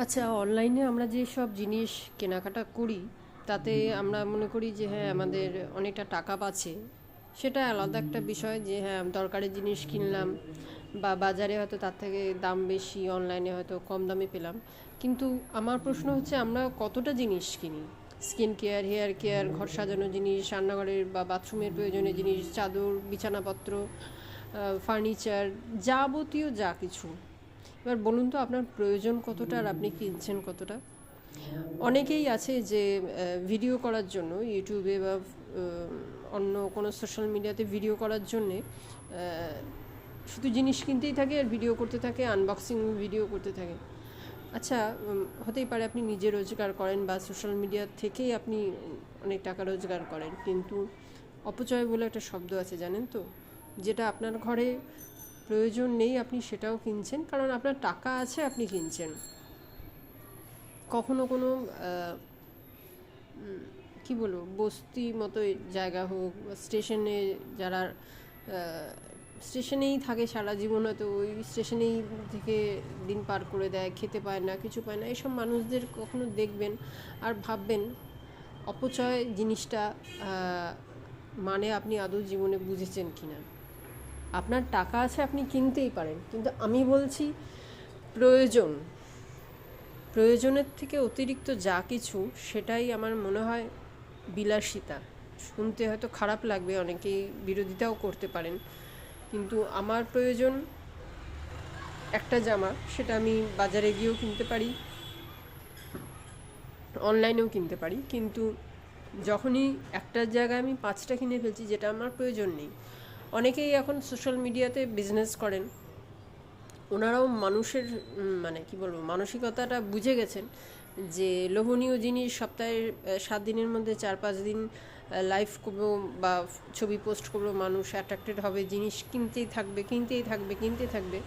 আচ্ছা, অনলাইনে আমরা যে সব জিনিস কেনাকাটা করি তাতে আমরা মনে করি যে হ্যাঁ আমাদের অনেকটা টাকা বাঁচে। সেটা আলাদা একটা বিষয় যে হ্যাঁ দরকারি জিনিস কিনলাম বা বাজারে হয়তো তার থেকে দাম বেশি, অনলাইনে হয়তো কম দামে পেলাম। কিন্তু আমার প্রশ্ন হচ্ছে আমরা কতটা জিনিস কিনি? স্কিন কেয়ার, হেয়ার কেয়ার, ঘর সাজানোর জিনিস, রান্নাঘরের বা বাথরুমের প্রয়োজনীয় জিনিস, চাদর, বিছানাপত্র, ফার্নিচার, যাবতীয় যা কিছু। এবার বলুন তো আপনার প্রয়োজন কতটা আর আপনি কিনছেন কতটা? অনেকেই আছে যে ভিডিও করার জন্য ইউটিউবে বা অন্য কোনো সোশ্যাল মিডিয়াতে ভিডিও করার জন্যে শুধু জিনিস কিনতেই থাকে আর ভিডিও করতে থাকে, আনবক্সিং ভিডিও করতে থাকে। আচ্ছা, হতেই পারে আপনি নিজে রোজগার করেন বা সোশ্যাল মিডিয়া থেকেই আপনি অনেক টাকা রোজগার করেন, কিন্তু অপচয় বলে একটা শব্দ আছে জানেন তো? যেটা আপনার ঘরে প্রয়োজন নেই আপনি সেটাও কিনছেন, কারণ আপনার টাকা আছে আপনি কিনছেন। কখনো কোনো কি বলবো, বস্তি মতো জায়গা হোক বা স্টেশনে যারা স্টেশনেই থাকে সারা জীবন, হয়তো ওই স্টেশনেই থেকে দিন পার করে দেয়, খেতে পায় না, কিছু পায় না, এইসব মানুষদের কখনো দেখবেন আর ভাববেন অপচয় জিনিসটা মানে আপনি আদৌ জীবনে বুঝেছেন কি না। আপনার টাকা আছে আপনি কিনতেই পারেন, কিন্তু আমি বলছি প্রয়োজন, প্রয়োজনের থেকে অতিরিক্ত যা কিছু সেটাই আমার মনে হয় বিলাসিতা। শুনতে হয়তো খারাপ লাগবে, অনেকেই বিরোধিতাও করতে পারেন, কিন্তু আমার প্রয়োজন একটা জামা, সেটা আমি বাজারে গিয়েও কিনতে পারি, অনলাইনেও কিনতে পারি, কিন্তু যখনই একটা জায়গায় আমি 5টা কিনে ফেলছি যেটা আমার প্রয়োজন নেই। অনেকেই এখন সোশ্যাল মিডিয়াতে বিজনেস করেন, ওনারাও মানুষের মানে কি বলবো, মানসিকতাটা বুঝে গেছেন যে লোভনীয় জিনিস সপ্তাহে 7 দিনের মধ্যে 4-5 দিন লাইভ করবো বা ছবি পোস্ট করবো, মানুষ অ্যাট্রাক্টেড হবে, জিনিস কিনতেই থাকবে কিনতেই থাকবে কিনতেই থাকবে।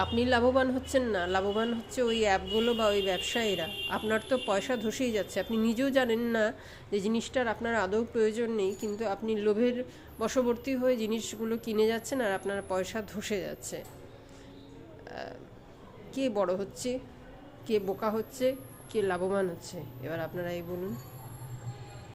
আপনি লাভবান হচ্ছেন না, লাভবান হচ্ছে ওই অ্যাপগুলো বা ওই ব্যবসায়ীরা। আপনার তো পয়সা ধসেই যাচ্ছে, আপনি নিজেও জানেন না যে জিনিসটার আপনার আদৌ প্রয়োজন নেই, কিন্তু আপনি লোভের বশবর্তী হয়ে জিনিসগুলো কিনে যাচ্ছেন আর আপনার পয়সা ধসে যাচ্ছে। কে বড় হচ্ছে, কে বোকা হচ্ছে, কে লাভবান হচ্ছে, এবার আপনারাই বলুন।